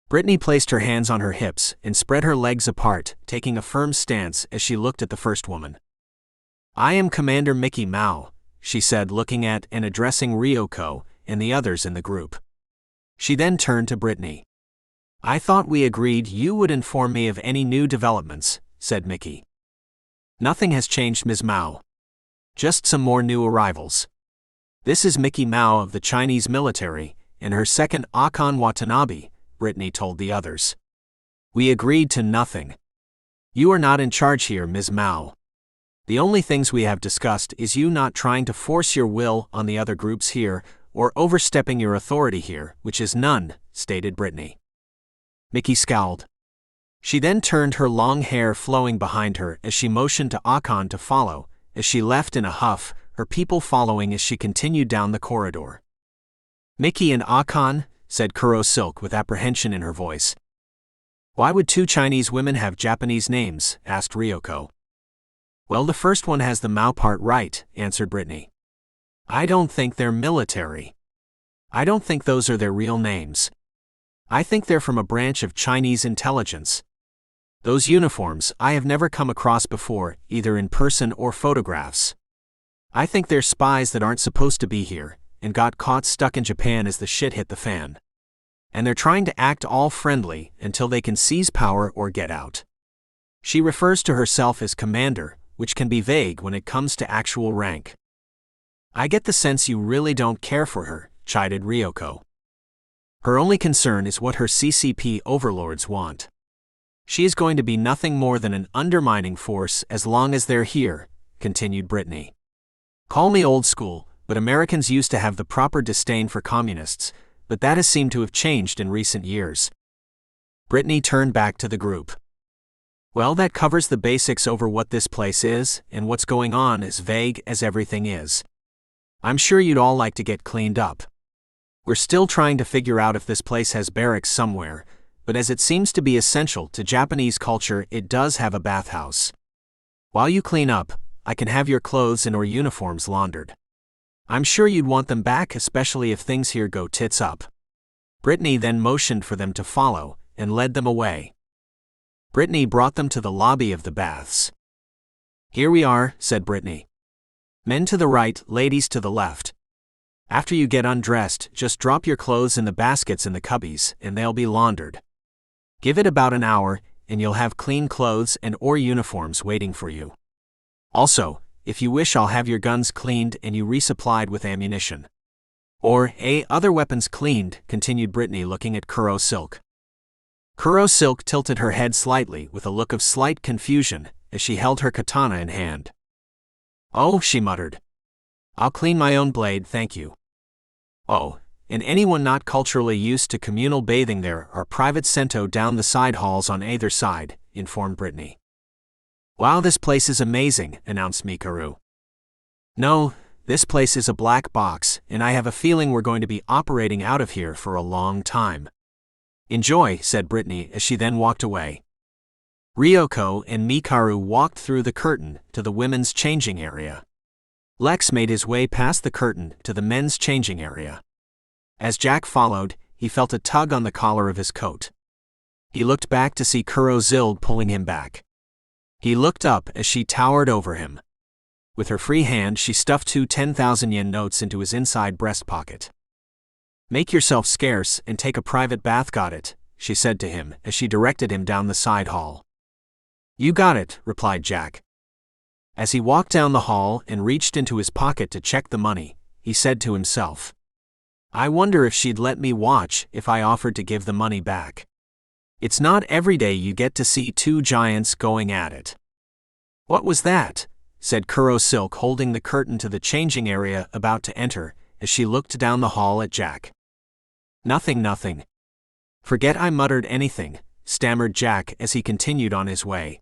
Brittany placed her hands on her hips and spread her legs apart, taking a firm stance as she looked at the first woman. "I am Commander Mickey Mao," she said, looking at and addressing Ryoko and the others in the group. She then turned to Brittany. "I thought we agreed you would inform me of any new developments," said Mickey. "Nothing has changed, Ms. Mao. Just some more new arrivals. This is Mickey Mao of the Chinese military, and her second Akon Watanabe," Brittany told the others. "We agreed to nothing. You are not in charge here, Ms. Mao. The only things we have discussed is you not trying to force your will on the other groups here, or overstepping your authority here, which is none," stated Brittany. Mickey scowled. She then turned, her long hair flowing behind her as she motioned to Akon to follow, as she left in a huff, her people following as she continued down the corridor. "Mickey and Akon," said Kuro Silk with apprehension in her voice. "Why would two Chinese women have Japanese names?" asked Ryoko. "Well, the first one has the Mao part right," answered Brittany. "I don't think they're military. I don't think those are their real names. I think they're from a branch of Chinese intelligence. Those uniforms I have never come across before, either in person or photographs. I think they're spies that aren't supposed to be here, and got caught stuck in Japan as the shit hit the fan. And they're trying to act all friendly until they can seize power or get out." She refers to herself as commander, which can be vague when it comes to actual rank. "I get the sense you really don't care for her," chided Ryoko. "Her only concern is what her CCP overlords want. She is going to be nothing more than an undermining force as long as they're here," continued Brittany. "Call me old school, but Americans used to have the proper disdain for communists, but that has seemed to have changed in recent years." Brittany turned back to the group. "Well, that covers the basics over what this place is, and what's going on, as vague as everything is. I'm sure you'd all like to get cleaned up. We're still trying to figure out if this place has barracks somewhere, but as it seems to be essential to Japanese culture, it does have a bathhouse. While you clean up, I can have your clothes and/or uniforms laundered. I'm sure you'd want them back, especially if things here go tits up." Brittany then motioned for them to follow, and led them away. Brittany brought them to the lobby of the baths. "Here we are," said Brittany. "Men to the right, ladies to the left. After you get undressed, just drop your clothes in the baskets in the cubbies, and they'll be laundered. Give it about an hour, and you'll have clean clothes and/or uniforms waiting for you. Also, if you wish, I'll have your guns cleaned and you resupplied with ammunition. Or, other weapons cleaned," continued Brittany, looking at Kuro Silk. Kuro Silk tilted her head slightly with a look of slight confusion as she held her katana in hand. "Oh," she muttered. "I'll clean my own blade, thank you." "Oh, and anyone not culturally used to communal bathing, there are private sento down the side halls on either side," informed Brittany. "Wow, this place is amazing," announced Mikaru. "No, this place is a black box, and I have a feeling we're going to be operating out of here for a long time." "Enjoy," said Brittany as she then walked away. Ryoko and Mikaru walked through the curtain to the women's changing area. Lex made his way past the curtain to the men's changing area. As Jack followed, he felt a tug on the collar of his coat. He looked back to see Kuro Zild pulling him back. He looked up as she towered over him. With her free hand, she stuffed two 10,000 yen notes into his inside breast pocket. "Make yourself scarce and take a private bath, got it?" she said to him as she directed him down the side hall. "You got it," replied Jack. As he walked down the hall and reached into his pocket to check the money, he said to himself, "I wonder if she'd let me watch if I offered to give the money back. It's not every day you get to see two giants going at it." "What was that?" said Kuro Silk, holding the curtain to the changing area, about to enter, as she looked down the hall at Jack. "Nothing, nothing." "Forget I muttered anything," stammered Jack as he continued on his way.